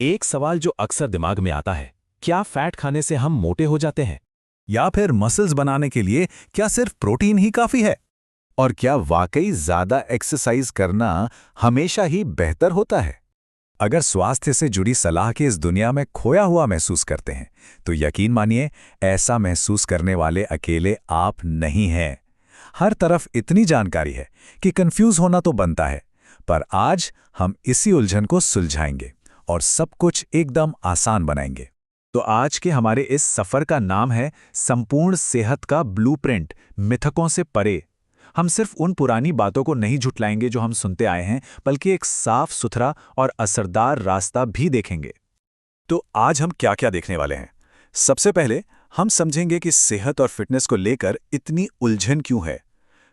एक सवाल जो अक्सर दिमाग में आता है, क्या फैट खाने से हम मोटे हो जाते हैं? या फिर मसल्स बनाने के लिए क्या सिर्फ प्रोटीन ही काफी है? और क्या वाकई ज्यादा एक्सरसाइज करना हमेशा ही बेहतर होता है? अगर स्वास्थ्य से जुड़ी सलाह के इस दुनिया में खोया हुआ महसूस करते हैं, तो यकीन मानिए, ऐसा महसूस करने वाले अकेले आप नहीं हैं। हर तरफ इतनी जानकारी है कि कंफ्यूज होना तो बनता है, पर आज हम इसी उलझन को सुलझाएंगे और सब कुछ एकदम आसान बनाएंगे। तो आज के हमारे इस सफर का नाम है संपूर्ण सेहत का ब्लूप्रिंट, मिथकों से परे। हम सिर्फ उन पुरानी बातों को नहीं झुठलाएंगे जो हम सुनते आए हैं, बल्कि एक साफ सुथरा और असरदार रास्ता भी देखेंगे। तो आज हम क्या क्या देखने वाले हैं? सबसे पहले हम समझेंगे कि सेहत और फिटनेस को लेकर इतनी उलझन क्यों है।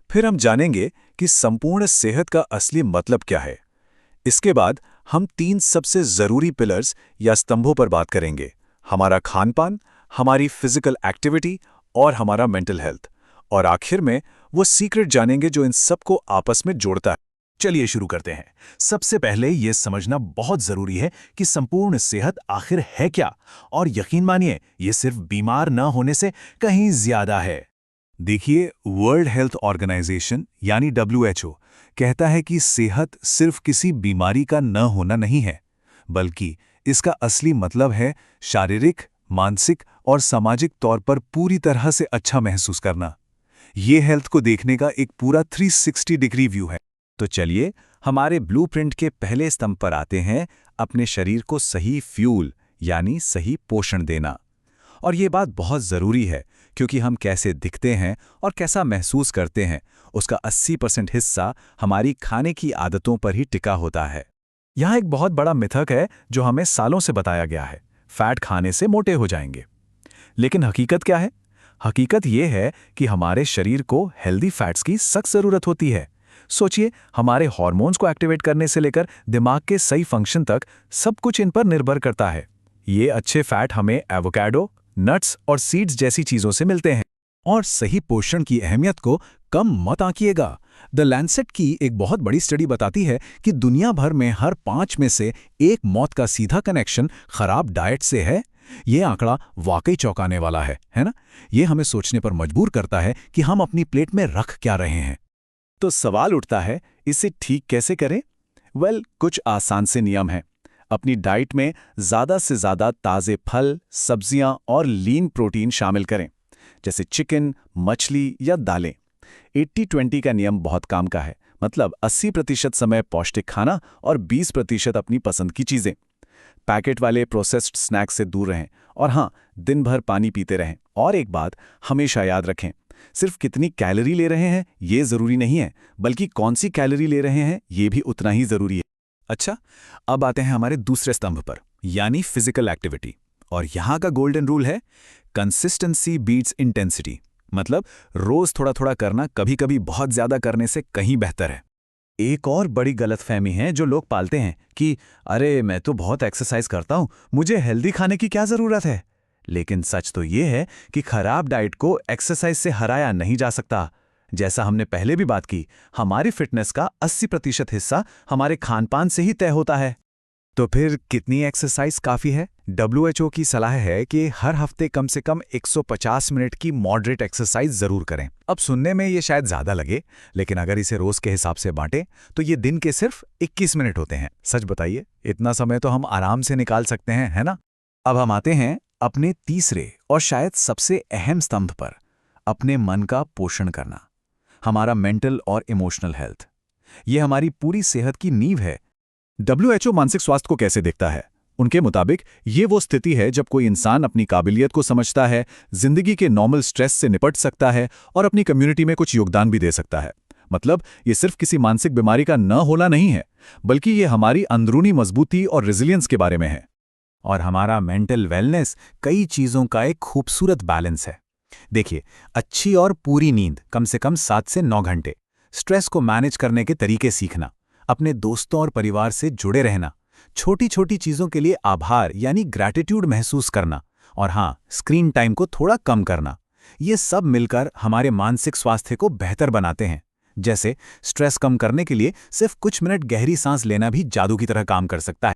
फिर हम जानेंगे कि संपूर्ण सेहत का असली मतलब क्या है। इसके बाद हम 3 सबसे जरूरी पिलर्स या स्तंभों पर बात करेंगे: हमारा खानपान, हमारी फिजिकल एक्टिविटी और हमारा मेंटल हेल्थ। और आखिर में वो सीक्रेट जानेंगे जो इन सबको आपस में जोड़ता है। चलिए शुरू करते हैं। सबसे पहले ये समझना बहुत जरूरी है कि संपूर्ण सेहत आखिर है क्या, और यकीन मानिए, ये सिर्फ बीमार न होने से कहीं ज्यादा है। देखिए, वर्ल्ड हेल्थ ऑर्गेनाइजेशन यानी WHO कहता है कि सेहत सिर्फ किसी बीमारी का न होना नहीं है, बल्कि इसका असली मतलब है शारीरिक, मानसिक और सामाजिक तौर पर पूरी तरह से अच्छा महसूस करना। ये हेल्थ को देखने का एक पूरा 360 डिग्री व्यू है। तो चलिए हमारे ब्लूप्रिंट के पहले स्तंभ पर आते हैं: अपने शरीर को सही फ्यूल यानी सही पोषण देना। और ये बात बहुत ज़रूरी है, क्योंकि हम कैसे दिखते हैं और कैसा महसूस करते हैं, उसका 80% हिस्सा हमारी खाने की आदतों पर ही टिका होता है। यहाँ एक बहुत बड़ा मिथक है जो हमें सालों से बताया गया है: फैट खाने से मोटे हो जाएंगे। लेकिन हकीकत क्या है? हकीकत ये है कि हमारे शरीर को हेल्दी फैट्स की सख्त ज़रूरत होती है। सोचिए, हमारे हार्मोन्स को एक्टिवेट करने से लेकर दिमाग के सही फंक्शन तक सब कुछ इन पर निर्भर करता है। ये अच्छे फैट हमें एवोकाडो, नट्स और सीड्स जैसी चीज़ों से मिलते हैं। और सही पोषण की अहमियत को कम मत आंकिएगा। द लैंसेट की एक बहुत बड़ी स्टडी बताती है कि दुनिया भर में हर 5 में से 1 मौत का सीधा कनेक्शन खराब डाइट से है। ये आंकड़ा वाकई चौंकाने वाला है ना? ये हमें सोचने पर मजबूर करता है कि हम अपनी प्लेट में रख क्या रहे हैं। तो सवाल उठता है, इसे ठीक कैसे करें? कुछ आसान से नियम हैं। अपनी डाइट में ज़्यादा से ज़्यादा ताज़े फल, सब्जियां और लीन प्रोटीन शामिल करें, जैसे चिकन, मछली या दालें। 80-20 का नियम बहुत काम का है, मतलब 80% समय पौष्टिक खाना और 20% अपनी पसंद की चीज़ें। पैकेट वाले प्रोसेस्ड स्नैक्स से दूर रहें, और हाँ, दिन भर पानी पीते रहें। और एक बात हमेशा याद रखें, सिर्फ कितनी कैलोरी ले रहे हैं ये ज़रूरी नहीं है, बल्कि कौन सी कैलोरी ले रहे हैं ये भी उतना ही ज़रूरी है। अच्छा, अब आते हैं हमारे दूसरे स्तंभ पर, यानी फिजिकल एक्टिविटी। और यहाँ का गोल्डन रूल है: कंसिस्टेंसी बीट्स इंटेंसिटी। मतलब रोज थोड़ा थोड़ा करना कभी कभी बहुत ज्यादा करने से कहीं बेहतर है। एक और बड़ी गलतफहमी है जो लोग पालते हैं कि अरे, मैं तो बहुत एक्सरसाइज करता हूं, मुझे हेल्दी खाने की क्या जरूरत है। लेकिन सच तो ये है कि खराब डाइट को एक्सरसाइज से हराया नहीं जा सकता। जैसा हमने पहले भी बात की, हमारी फिटनेस का 80% हिस्सा हमारे खानपान से ही तय होता है। तो फिर कितनी एक्सरसाइज काफ़ी है? WHO की सलाह है कि हर हफ्ते कम से कम 150 मिनट की मॉडरेट एक्सरसाइज ज़रूर करें। अब सुनने में ये शायद ज़्यादा लगे, लेकिन अगर इसे रोज़ के हिसाब से बांटें तो ये दिन के सिर्फ 21 मिनट होते हैं। सच बताइए, इतना समय तो हम आराम से निकाल सकते हैं, है ना? अब हम आते हैं अपने तीसरे और शायद सबसे अहम स्तंभ पर: अपने मन का पोषण करना, हमारा मेंटल और इमोशनल हेल्थ। ये हमारी पूरी सेहत की नींव है। WHO मानसिक स्वास्थ्य को कैसे देखता है? उनके मुताबिक ये वो स्थिति है जब कोई इंसान अपनी काबिलियत को समझता है, जिंदगी के नॉर्मल स्ट्रेस से निपट सकता है और अपनी कम्युनिटी में कुछ योगदान भी दे सकता है। मतलब ये सिर्फ किसी मानसिक बीमारी का न होना नहीं है, बल्कि ये हमारी अंदरूनी मजबूती और रेजिलियंस के बारे में है। और हमारा मेंटल वेलनेस कई चीज़ों का एक खूबसूरत बैलेंस है। देखिए, अच्छी और पूरी नींद, कम से कम 7 से 9 घंटे, स्ट्रेस को मैनेज करने के तरीके सीखना, अपने दोस्तों और परिवार से जुड़े रहना, छोटी छोटी चीज़ों के लिए आभार यानी ग्रैटिट्यूड महसूस करना, और हाँ, स्क्रीन टाइम को थोड़ा कम करना। ये सब मिलकर हमारे मानसिक स्वास्थ्य को बेहतर बनाते हैं। जैसे स्ट्रेस कम करने के लिए सिर्फ कुछ मिनट गहरी सांस लेना भी जादू की तरह काम कर सकता है।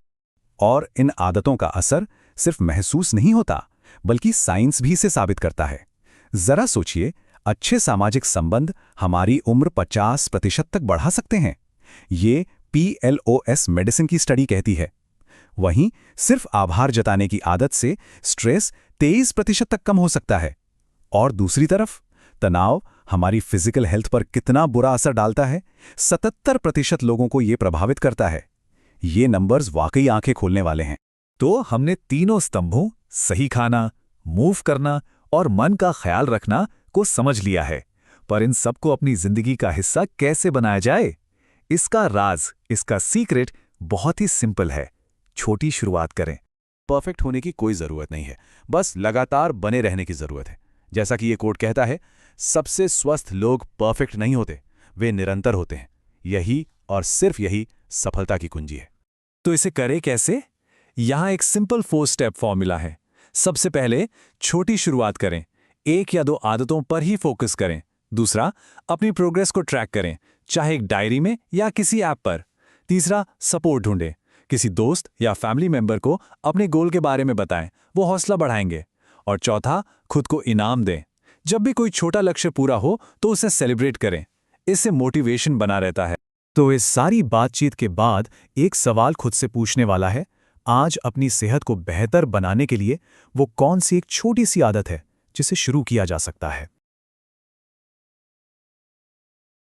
और इन आदतों का असर सिर्फ महसूस नहीं होता, बल्कि साइंस भी इसे साबित करता है। जरा सोचिए, अच्छे सामाजिक संबंध हमारी उम्र 50% तक बढ़ा सकते हैं। ये PLOS मेडिसिन की स्टडी कहती है। वहीं सिर्फ आभार जताने की आदत से स्ट्रेस 23% तक कम हो सकता है। और दूसरी तरफ तनाव हमारी फिजिकल हेल्थ पर कितना बुरा असर डालता है, 77% लोगों को ये प्रभावित करता है। ये नंबर्स वाकई आंखें खोलने वाले हैं। तो हमने तीनों स्तंभों, सही खाना, मूव करना और मन का ख्याल रखना को समझ लिया है। पर इन सबको अपनी जिंदगी का हिस्सा कैसे बनाया जाए? इसका राज, इसका सीक्रेट बहुत ही सिंपल है। छोटी शुरुआत करें। परफेक्ट होने की कोई जरूरत नहीं है, बस लगातार बने रहने की जरूरत है। जैसा कि ये कोट कहता है, सबसे स्वस्थ लोग परफेक्ट नहीं होते, वे निरंतर होते हैं। यही और सिर्फ यही सफलता की कुंजी है। तो इसे करें कैसे? यहाँ एक सिंपल 4 स्टेप फॉर्मूला है। सबसे पहले छोटी शुरुआत करें, 1 या 2 आदतों पर ही फोकस करें। दूसरा, अपनी प्रोग्रेस को ट्रैक करें, चाहे एक डायरी में या किसी ऐप पर। तीसरा, सपोर्ट ढूंढें, किसी दोस्त या फैमिली मेंबर को अपने गोल के बारे में बताएं, वो हौसला बढ़ाएंगे। और चौथा, खुद को इनाम दें। जब भी कोई छोटा लक्ष्य पूरा हो तो उसे सेलिब्रेट करें, इससे मोटिवेशन बना रहता है। तो इस सारी बातचीत के बाद एक सवाल खुद से पूछने वाला है, आज अपनी सेहत को बेहतर बनाने के लिए वो कौन सी एक छोटी सी आदत है जिसे शुरू किया जा सकता है?